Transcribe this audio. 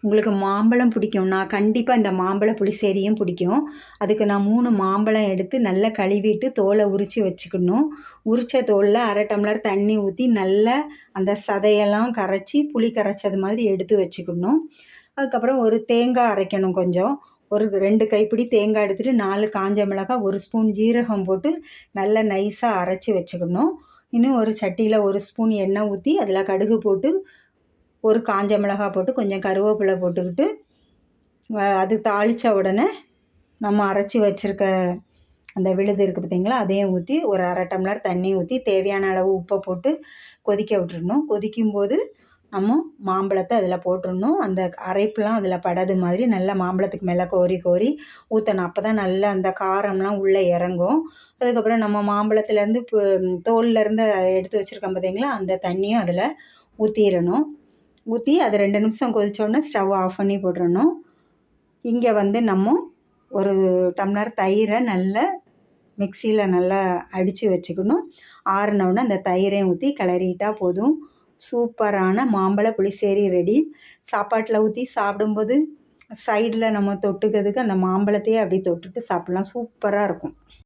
உங்களுக்கு மாம்பழம் பிடிக்கும்னா கண்டிப்பாக இந்த மாம்பழ புளிசேரியும் பிடிக்கும். அதுக்கு நான் 3 மாம்பழம் எடுத்து நல்லா கழுவிட்டு தோலை உரித்து வச்சுக்கணும். உரித்த தோலில் 1/2 டம்ளர் தண்ணி ஊற்றி நல்லா அந்த சதையெல்லாம் கரைச்சி புளி கரைச்சது மாதிரி எடுத்து வச்சுக்கணும். அதுக்கப்புறம் ஒரு தேங்காய் அரைக்கணும் கொஞ்சம். ஒரு 2 கைப்பிடி தேங்காய் எடுத்துகிட்டு 4 காஞ்ச மிளகாய் 1 ஸ்பூன் ஜீரகம் போட்டு நல்லா நைஸாக அரைச்சி வச்சுக்கணும். இன்னும் ஒரு சட்டியில் 1 ஸ்பூன் எண்ணெய் ஊற்றி அதில் கடுகு போட்டு ஒரு காஞ்ச மிளகாய் போட்டு கொஞ்சம் கருவேப்பிலை போட்டுக்கிட்டு அது தாளித்த உடனே நம்ம அரைச்சி வச்சுருக்க அந்த விழுது இருக்குது பார்த்தீங்களா, அதையும் ஊற்றி ஒரு 1/2 டம்ளர் தண்ணி ஊற்றி தேவையான அளவு உப்பை போட்டு கொதிக்க விட்டுறணும். கொதிக்கும்போது நம்ம மாம்பழத்தை அதில் போட்டுடணும். அந்த அரைப்புலாம் அதில் படாது மாதிரி நல்லா மாம்பழத்துக்கு மேலே கோரி கோரி ஊற்றணும். அப்போ தான் நல்லா அந்த காரம்லாம் உள்ளே இறங்கும். அதுக்கப்புறம் நம்ம மாம்பழத்துலேருந்து தோல்லேருந்து எடுத்து வச்சுருக்கோம் பார்த்தீங்களா, அந்த தண்ணியும் அதில் ஊற்றி அது 2 நிமிஷம் கொதித்தோடனே ஸ்டவ் ஆஃப் பண்ணி போட்டுறணும். இங்கே நம்ம ஒரு டம்ளர் தயிரை நல்லா மிக்சியில் நல்லா அடித்து வச்சுக்கணும். ஆறினோடனே அந்த தயிரையும் ஊற்றி கிளறிட்டா போதும். சூப்பரான மாம்பழ புளிசேரி ரெடி. சாப்பாட்டில் ஊற்றி சாப்பிடும்போது சைடில் நம்ம தொட்டுக்கிறதுக்கு அந்த மாம்பழத்தையே அப்படியே தொட்டுட்டு சாப்பிட்லாம். சூப்பராக இருக்கும்.